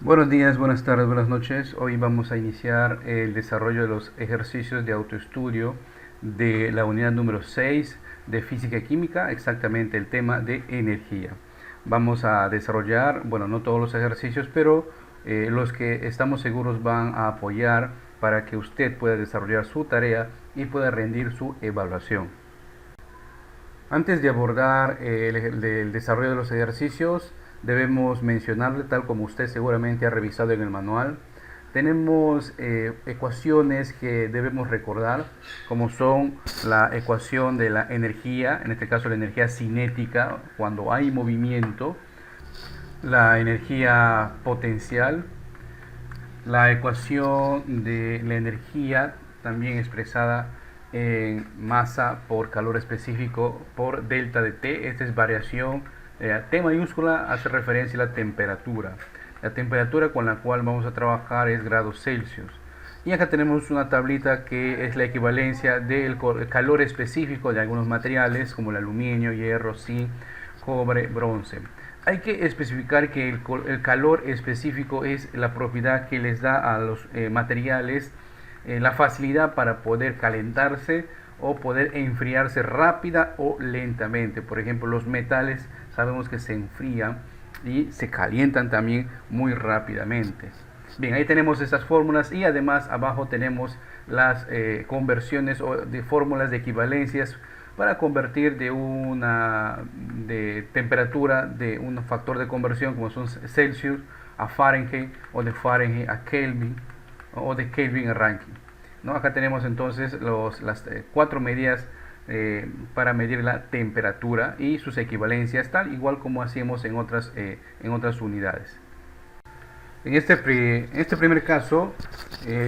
Buenos días, buenas tardes, buenas noches. Hoy vamos a iniciar el desarrollo de los ejercicios de autoestudio de la unidad número 6 de Física y Química, exactamente el tema de energía. Vamos a desarrollar, bueno, no todos los ejercicios, pero los que estamos seguros van a apoyar para que usted pueda desarrollar su tarea y pueda rendir su evaluación. Antes de abordar el desarrollo de los ejercicios, debemos mencionarle, tal como usted seguramente ha revisado en el manual, tenemos ecuaciones que debemos recordar, como son la ecuación de la energía, en este caso la energía cinética, cuando hay movimiento, la energía potencial, la ecuación de la energía también expresada en masa por calor específico por delta de T. Esta es variación. T mayúscula hace referencia a la temperatura. La temperatura con la cual vamos a trabajar es grados Celsius. Y acá tenemos una tablita que es la equivalencia del calor específico de algunos materiales como el aluminio, hierro, zinc, cobre, bronce. Hay que especificar que el calor específico es la propiedad que les da a los materiales la facilidad para poder calentarse o poder enfriarse rápida o lentamente. Por ejemplo, los metales sabemos que se enfrían y se calientan también muy rápidamente. Bien, ahí tenemos estas fórmulas y además abajo tenemos las conversiones o de fórmulas de equivalencias para convertir de una de temperatura de un factor de conversión como son Celsius a Fahrenheit o de Fahrenheit a Kelvin o de Kelvin a Rankine, ¿no? Acá tenemos entonces las cuatro medidas para medir la temperatura y sus equivalencias, tal igual como hacíamos en otras unidades. En este primer caso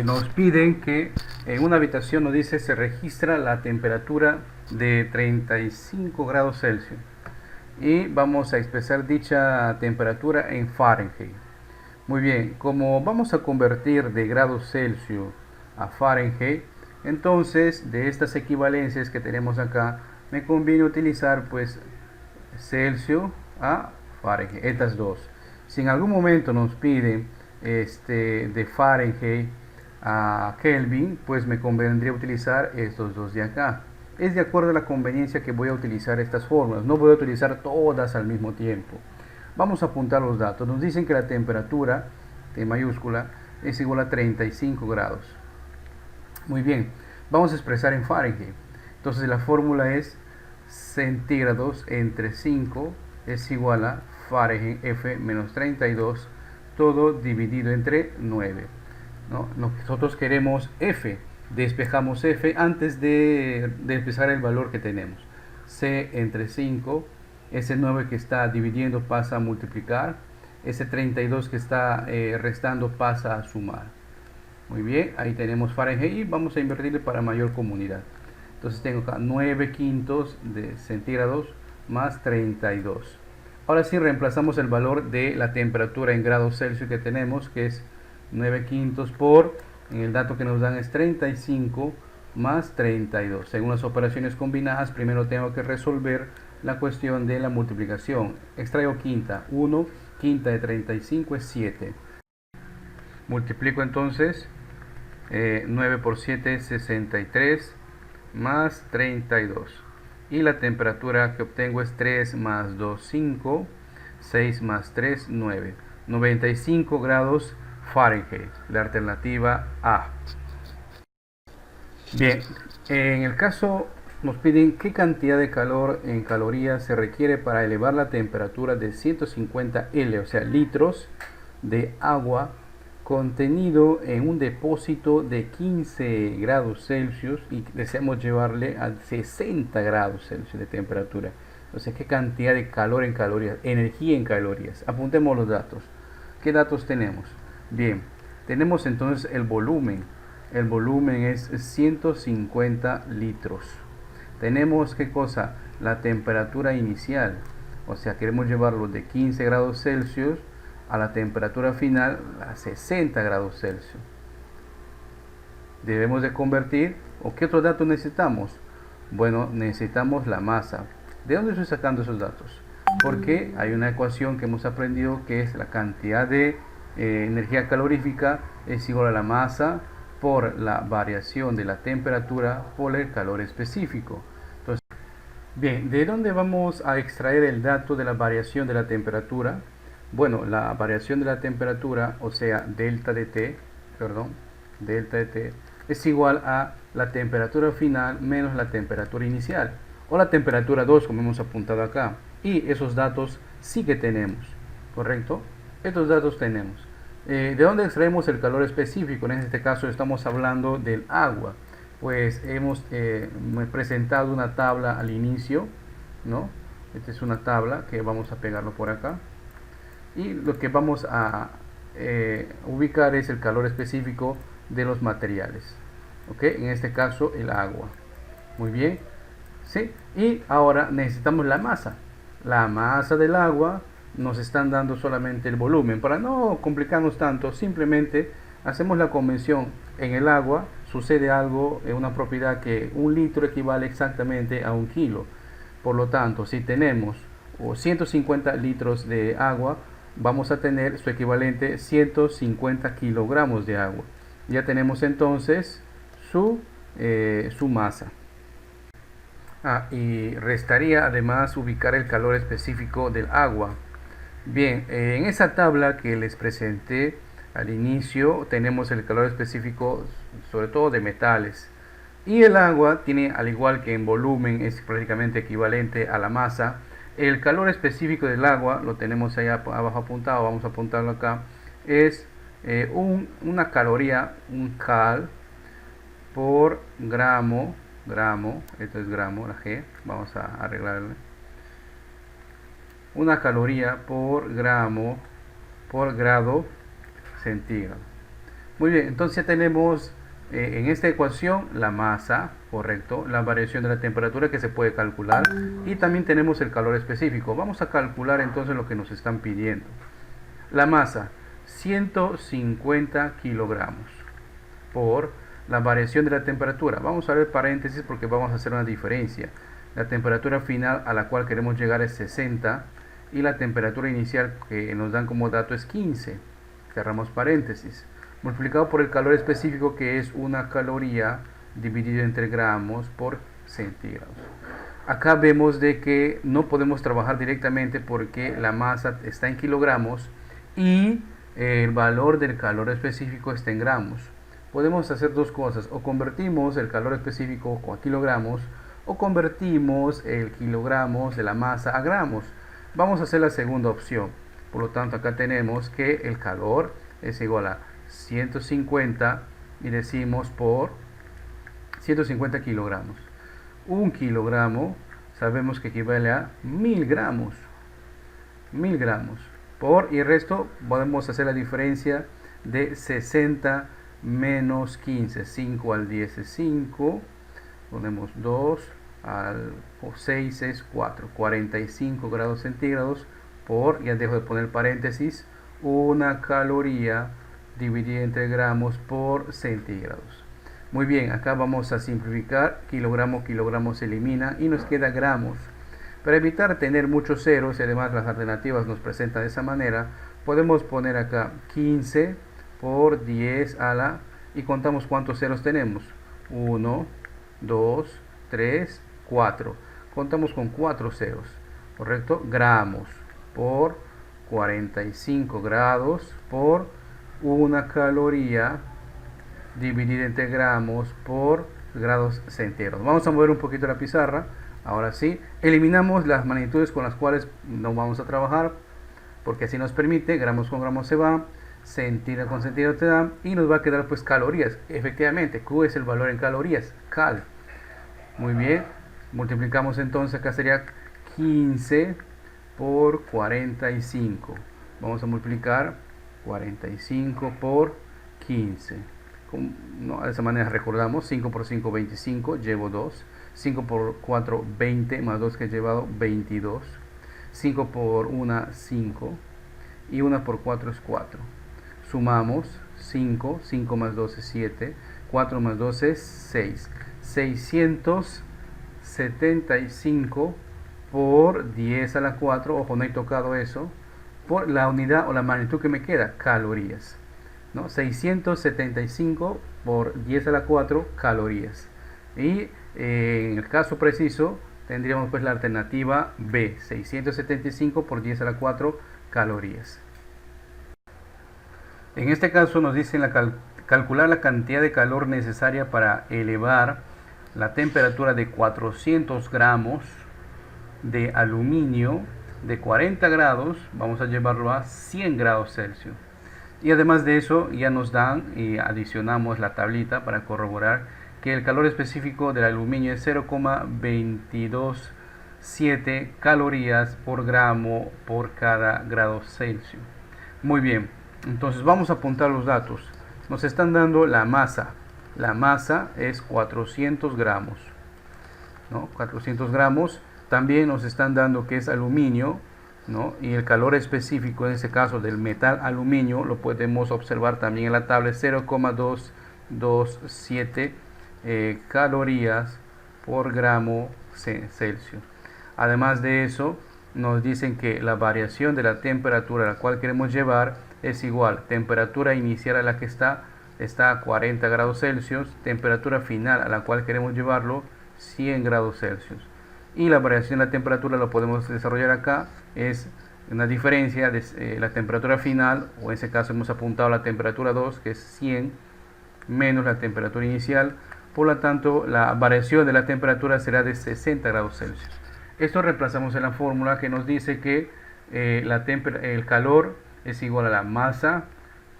nos piden que en una habitación nos dice se registra la temperatura de 35 grados Celsius y vamos a expresar dicha temperatura en Fahrenheit. Muy bien, como vamos a convertir de grados Celsius a Fahrenheit, entonces de estas equivalencias que tenemos acá me conviene utilizar pues Celsius a Fahrenheit, estas dos. Si en algún momento nos piden de Fahrenheit a Kelvin, pues me convendría utilizar estos dos de acá. Es de acuerdo a la conveniencia que voy a utilizar estas fórmulas, no voy a utilizar todas al mismo tiempo. Vamos a apuntar los datos. Nos dicen que la temperatura, T mayúscula, es igual a 35 grados. Muy bien, vamos a expresar en Fahrenheit. Entonces la fórmula es centígrados entre 5 es igual a Fahrenheit F menos 32, todo dividido entre 9. ¿No? Nosotros queremos F, despejamos F antes de empezar el valor que tenemos. C entre 5, ese 9 que está dividiendo pasa a multiplicar, ese 32 que está restando pasa a sumar. Muy bien, ahí tenemos Fahrenheit y vamos a invertirle para mayor comunidad. Entonces tengo acá 9 quintos de centígrados más 32. Ahora sí reemplazamos el valor de la temperatura en grados Celsius que tenemos, que es 9 quintos por, en el dato que nos dan es 35 más 32. Según las operaciones combinadas, primero tengo que resolver la cuestión de la multiplicación. Extraigo quinta, 1, quinta de 35 es 7. Multiplico entonces 9 por 7 es 63 más 32. Y la temperatura que obtengo es 3 más 2, 5, 6 más 3, 9. 95 grados Fahrenheit, la alternativa A. Bien, en el caso nos piden qué cantidad de calor en calorías se requiere para elevar la temperatura de 150 L, o sea, litros de agua contenido en un depósito de 15 grados Celsius y deseamos llevarle a 60 grados Celsius de temperatura. O sea, qué cantidad de calor en calorías, energía en calorías. Apuntemos los datos. ¿Qué datos tenemos? Bien, tenemos entonces el volumen. El volumen es 150 litros. Tenemos qué cosa? La temperatura inicial. O sea, queremos llevarlo de 15 grados Celsius a la temperatura final a 60 grados Celsius. Debemos de convertir, ¿o qué otros datos necesitamos? Bueno, necesitamos la masa. ¿De dónde estoy sacando esos datos? Porque hay una ecuación que hemos aprendido que es la cantidad de energía calorífica es igual a la masa por la variación de la temperatura por el calor específico. Entonces, bien, ¿de dónde vamos a extraer el dato de la variación de la temperatura? Bueno, la variación de la temperatura, o sea, delta de T, es igual a la temperatura final menos la temperatura inicial, o la temperatura 2, como hemos apuntado acá. Y esos datos sí que tenemos, ¿correcto? Estos datos tenemos. ¿De dónde extraemos el calor específico? En este caso estamos hablando del agua. Pues hemos presentado una tabla al inicio, ¿no? Esta es una tabla que vamos a pegarlo por acá. Y lo que vamos a ubicar es el calor específico de los materiales, ¿ok? En este caso el agua. Muy bien, ¿sí? Y ahora necesitamos la masa. La masa del agua nos están dando solamente el volumen. Para no complicarnos tanto, simplemente hacemos la convención. En el agua sucede algo, una propiedad que 1 litro equivale exactamente a 1 kilo. Por lo tanto, si tenemos 150 litros de agua, vamos a tener su equivalente 150 kilogramos de agua. Ya tenemos entonces su masa. Y restaría además ubicar el calor específico del agua. Bien, en esa tabla que les presenté al inicio tenemos el calor específico sobre todo de metales. Y el agua tiene, al igual que en volumen, es prácticamente equivalente a la masa. El calor específico del agua, lo tenemos ahí abajo apuntado, vamos a apuntarlo acá, es una caloría, un cal por gramo, esto es gramo, la G, vamos a arreglarle. Una caloría por gramo por grado centígrado. Muy bien, entonces ya tenemos en esta ecuación la masa, correcto, la variación de la temperatura que se puede calcular y también tenemos el calor específico. Vamos a calcular entonces lo que nos están pidiendo. La masa, 150 kilogramos por la variación de la temperatura. Vamos a ver paréntesis porque vamos a hacer una diferencia. La temperatura final a la cual queremos llegar es 60 y la temperatura inicial que nos dan como dato es 15. Cerramos paréntesis. Multiplicado por el calor específico que es una caloría dividido entre gramos por centígrados. Acá vemos de que no podemos trabajar directamente porque la masa está en kilogramos y el valor del calor específico está en gramos. Podemos hacer dos cosas, o convertimos el calor específico a kilogramos o convertimos el kilogramos de la masa a gramos. Vamos a hacer la segunda opción. Por lo tanto, acá tenemos que el calor es igual a 150 y decimos por 150 kilogramos. 1 kilogramo sabemos que equivale a 1000 gramos. 1000 gramos. Por, y el resto podemos hacer la diferencia de 60 menos 15. 5 al 10 es 5. Ponemos 2 al 6 es 4. 45 grados centígrados por, ya dejo de poner paréntesis, una caloría dividida entre gramos por centígrados. Muy bien, acá vamos a simplificar. Kilogramo se elimina y nos queda gramos. Para evitar tener muchos ceros y además las alternativas nos presentan de esa manera, podemos poner acá 15 por 10 a la, y contamos cuántos ceros tenemos. 1, 2, 3, 4. Contamos con 4 ceros, ¿correcto? Gramos por 45 grados por una caloría dividida entre gramos por grados centígrados. Vamos a mover un poquito la pizarra. Ahora sí, eliminamos las magnitudes con las cuales no vamos a trabajar, porque así nos permite, gramos con gramos se va, centígrado con centígrado te da, y nos va a quedar pues calorías. Efectivamente, Q es el valor en calorías, cal. Muy bien, multiplicamos entonces, acá sería 15 por 45. Vamos a multiplicar 45 por 15. No, de esa manera recordamos, 5 por 5, 25, llevo 2. 5 por 4, 20, más 2 que he llevado, 22. 5 por 1, 5. Y 1 por 4 es 4. Sumamos 5, 5 más 2 es 7. 4 más 2 es 6. 675 por 10 a la 4, ojo, no he tocado eso, por la unidad o la magnitud que me queda, calorías, ¿no? 675 por 10 a la 4 calorías. Y en el caso preciso tendríamos pues la alternativa B, 675 por 10 a la 4 calorías. En este caso nos dicen calcular la cantidad de calor necesaria para elevar la temperatura de 400 gramos de aluminio de 40 grados, vamos a llevarlo a 100 grados Celsius. Y además de eso ya nos dan y adicionamos la tablita para corroborar que el calor específico del aluminio es 0,227 calorías por gramo por cada grado Celsius. Muy bien, entonces vamos a apuntar los datos. Nos están dando la masa. La masa es 400 gramos, ¿no? 400 gramos. También nos están dando que es aluminio, ¿no? Y el calor específico en este caso del metal aluminio lo podemos observar también en la tabla, 0,227 calorías por gramo Celsius. Además de eso, nos dicen que la variación de la temperatura a la cual queremos llevar es igual, temperatura inicial a la que está a 40 grados Celsius, temperatura final a la cual queremos llevarlo 100 grados Celsius. Y la variación de la temperatura lo podemos desarrollar acá, es una diferencia de la temperatura final, o en ese caso hemos apuntado la temperatura 2, que es 100, menos la temperatura inicial. Por lo tanto, la variación de la temperatura será de 60 grados Celsius. Esto reemplazamos en la fórmula que nos dice que el calor es igual a la masa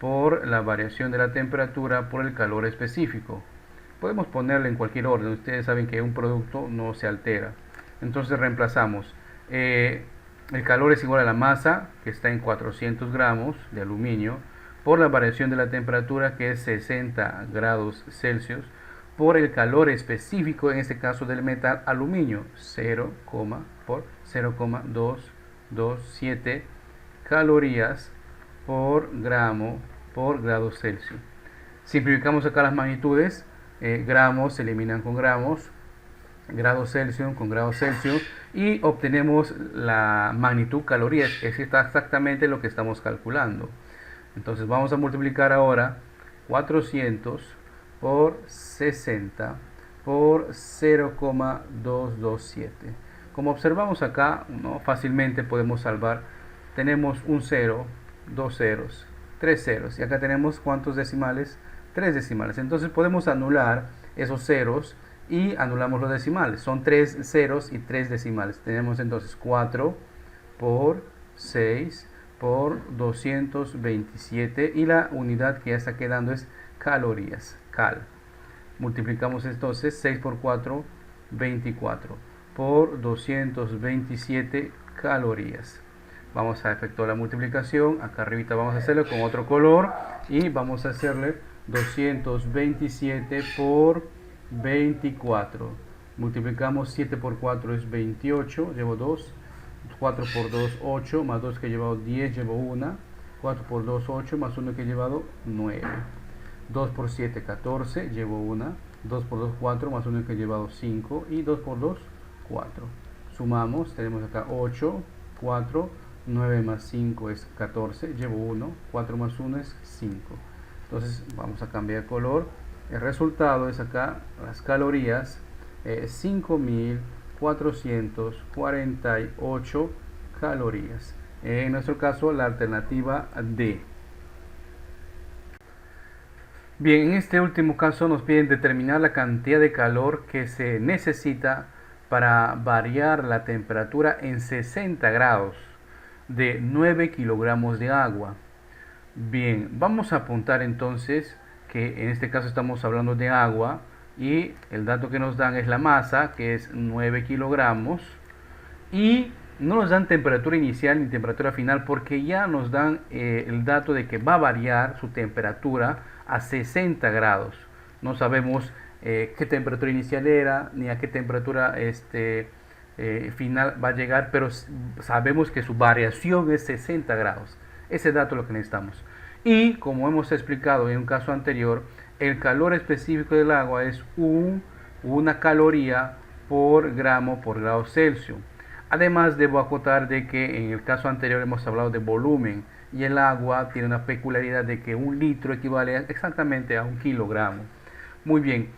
por la variación de la temperatura por el calor específico. Podemos ponerle en cualquier orden, ustedes saben que un producto no se altera. Entonces reemplazamos, el calor es igual a la masa, que está en 400 gramos de aluminio, por la variación de la temperatura, que es 60 grados Celsius, por el calor específico, en este caso del metal aluminio, 0,227 calorías por gramo por grado Celsius. Simplificamos acá las magnitudes, gramos se eliminan con gramos, grados Celsius con grados Celsius, y obtenemos la magnitud calorías, que es exactamente lo que estamos calculando. Entonces vamos a multiplicar ahora 400 por 60 por 0,227. Como observamos acá, ¿no? Fácilmente podemos salvar. Tenemos un 0, dos ceros, tres ceros, y acá tenemos ¿cuántos decimales? 3 decimales. Entonces podemos anular esos ceros y anulamos los decimales. Son 3 ceros y 3 decimales. Tenemos entonces 4 por 6 por 227, y la unidad que ya está quedando es calorías, cal. Multiplicamos entonces 6 por 4, 24 por 227 calorías. Vamos a efectuar la multiplicación. Acá arribita vamos a hacerlo con otro color y vamos a hacerle 227 por 24. Multiplicamos 7 por 4 es 28, llevo 2. 4 por 2, 8, más 2 que he llevado 10, llevo 1. 4 por 2, 8, más 1 que he llevado 9. 2 por 7, 14, llevo 1. 2 por 2, 4, más 1 que he llevado 5. Y 2 por 2, 4. Sumamos, tenemos acá 8, 4, 9 más 5 es 14, llevo 1. 4 más 1 es 5. Entonces vamos a cambiar color. El resultado es acá, las calorías, 5.448 calorías. En nuestro caso, la alternativa D. Bien, en este último caso nos piden determinar la cantidad de calor que se necesita para variar la temperatura en 60 grados de 9 kilogramos de agua. Bien, vamos a apuntar entonces que en este caso estamos hablando de agua, y el dato que nos dan es la masa, que es 9 kilogramos, y no nos dan temperatura inicial ni temperatura final, porque ya nos dan el dato de que va a variar su temperatura a 60 grados. No sabemos qué temperatura inicial era ni a qué temperatura final va a llegar, pero sabemos que su variación es 60 grados. Ese dato es lo que necesitamos. Y como hemos explicado en un caso anterior, el calor específico del agua es una caloría por gramo por grado Celsius. Además, debo acotar de que en el caso anterior hemos hablado de volumen y el agua tiene una peculiaridad de que un litro equivale exactamente a un kilogramo. Muy bien,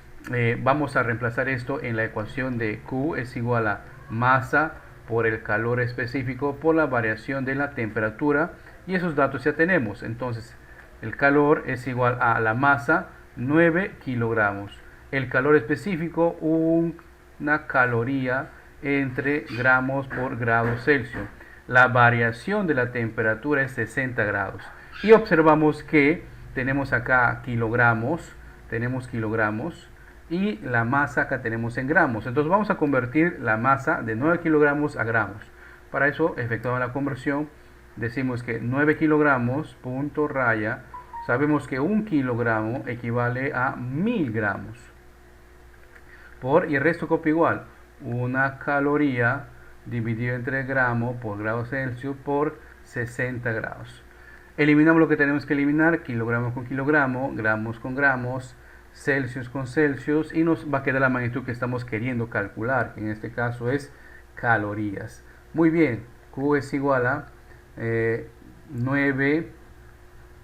vamos a reemplazar esto en la ecuación de Q es igual a masa por el calor específico por la variación de la temperatura, y esos datos ya tenemos. Entonces, el calor es igual a la masa 9 kilogramos. El calor específico, una caloría entre gramos por grado Celsius. La variación de la temperatura es 60 grados. Y observamos que tenemos acá kilogramos, y la masa acá tenemos en gramos. Entonces vamos a convertir la masa de 9 kilogramos a gramos. Para eso efectuamos la conversión. Decimos que 9 kilogramos, punto raya. Sabemos que un kilogramo equivale a 1000 gramos. Y el resto copia igual. Una caloría dividido entre gramo por grado Celsius por 60 grados. Eliminamos lo que tenemos que eliminar, kilogramos con kilogramo, gramos con gramos, Celsius con Celsius, y nos va a quedar la magnitud que estamos queriendo calcular, que en este caso es calorías. Muy bien, Q es igual a 9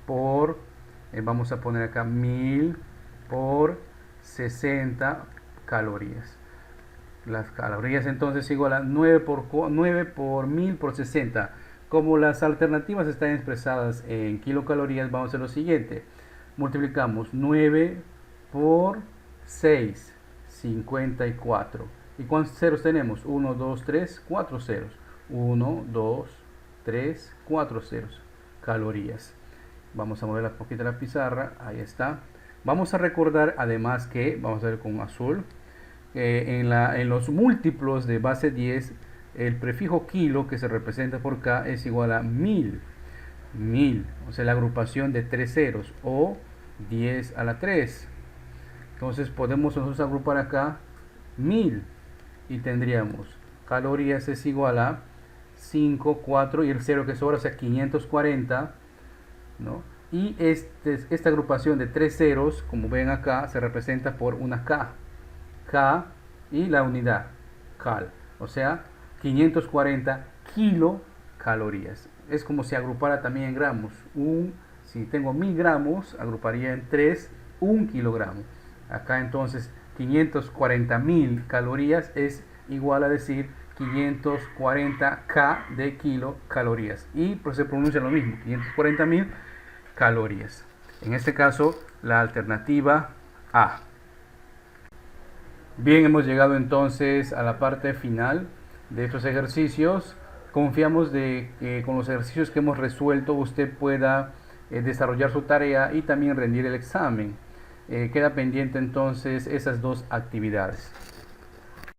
por, vamos a poner acá 1000 por 60 calorías. Las calorías entonces igual a 9 por 1000 por 60. Como las alternativas están expresadas en kilocalorías, vamos a hacer lo siguiente. Multiplicamos 9 por 6, 54. ¿Y cuántos ceros tenemos? 1, 2, 3, 4 ceros. 1, 2, 3, 4 ceros. Calorías. Vamos a mover un poquito la pizarra. Ahí está. Vamos a recordar además que, vamos a ver con azul, en los múltiplos de base 10, el prefijo kilo que se representa por K es igual a 1000. 1000, o sea, la agrupación de 3 ceros, o 10 a la 3. Entonces podemos nosotros agrupar acá 1000 y tendríamos calorías es igual a 5, 4 y el 0 que sobra, o sea, 540, ¿no? Y esta agrupación de 3 ceros, como ven acá, se representa por una K. K y la unidad, cal, o sea, 540 kilocalorías. Es como si agrupara también en gramos. Si tengo 1000 gramos, agruparía en 3, 1 kilogramo. Acá entonces 540.000 calorías es igual a decir 540 K de kilocalorías. Y pues se pronuncia lo mismo, 540.000 calorías. En este caso, la alternativa A. Bien, hemos llegado entonces a la parte final de estos ejercicios. Confiamos de que con los ejercicios que hemos resuelto usted pueda desarrollar su tarea y también rendir el examen. Queda pendiente entonces esas dos actividades.